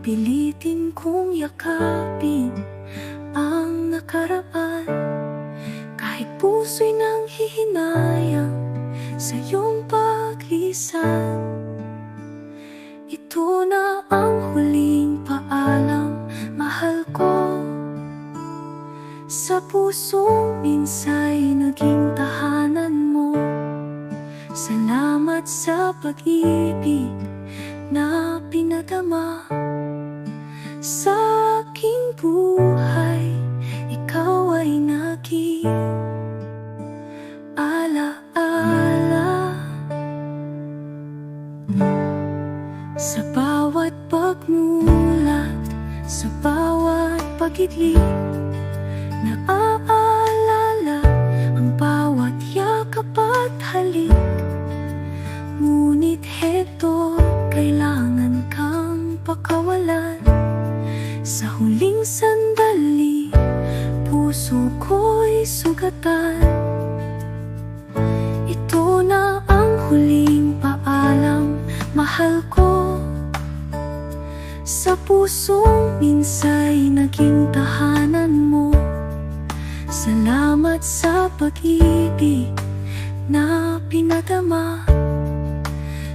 pipilitin kong yakapin ang nakaraan, kahit puso'y nanghihinayang sa iyong paglisan. Ito na ang huling paalam, mahal ko. Sa pusong minsa'y naging tahanan mo. Salamat sa pag-ibig na pinadama sa aking buhay. Ikaw ay naging ala-ala sa bawat pagmulat, sa bawat pag-idling. Naaalala ang bawat yakap at halik. Ngunit heto, kailangan kang pakawalan. Sa huling sandali, puso ko'y sugatan. Ito na ang huling paalam, mahal ko. Sa pusong minsa'y naging tahanan mo. Salamat sa pag-ibig na pinadama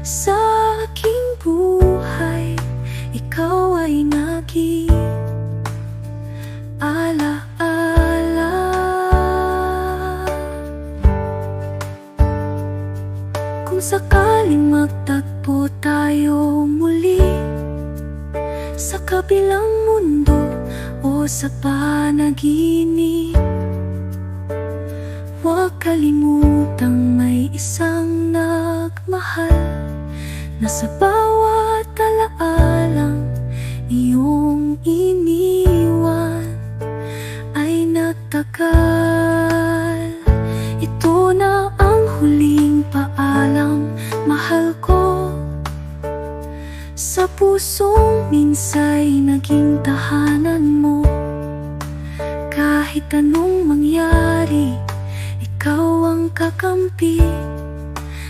sa aking buhay. Ikaw ay naging ala-ala. Kung sakaling magtagpo tayo muli sa kabilang mundo o sa panaginip, huwag kalimutang may isang nagmahal na sa bawat alaalang iyong iniwan ay nagtagal. Ito na ang huling paalam, mahal ko. Sa pusong minsa'y naging tahanan mo. Kahit anong mangyari, ikaw ang kakampi.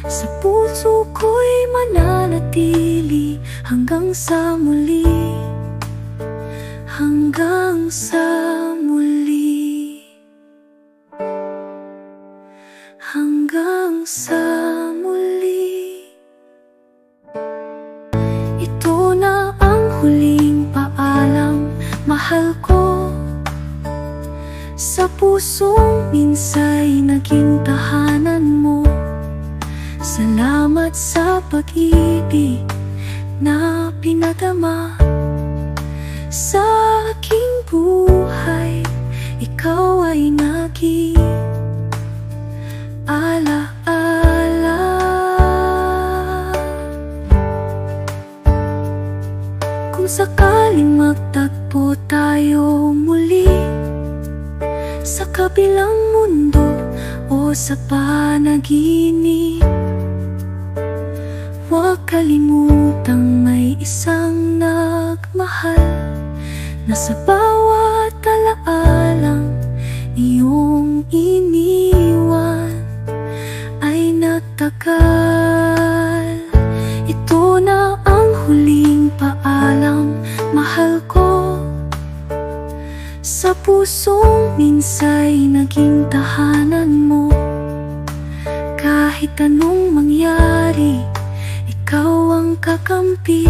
Sa puso ko'y mananatili hanggang sa muli. Hanggang sa muli. Hanggang sa muli. Ito na ang huling paalam, mahal ko. Sa pusong minsa'y naging tahanan mo. Salamat sa pag-ibig na pinadama sa aking buhay. Ikaw ay naging ala-ala. Kung sakaling magtagpo tayo muli sa kabilang mundo o sa panaginip, huwag kalimutang may isang nagmahal na sa bawat alaalang iyong iniwan ay nagtagal. Ito na ang huling paalam, mahal ko. Sa pusong minsa'y naging tahanan mo. Kahit anong mangyari, ikaw ang kakampi.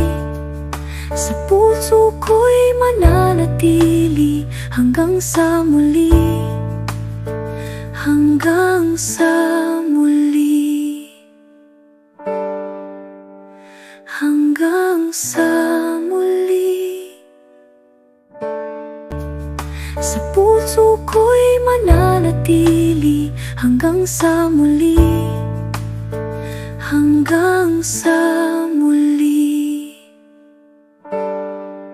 Sa puso ko'y mananatili hanggang sa muli. Hanggang sa muli. Hanggang sa muli. Sa puso ko'y mananatili hanggang sa muli. Hanggang sa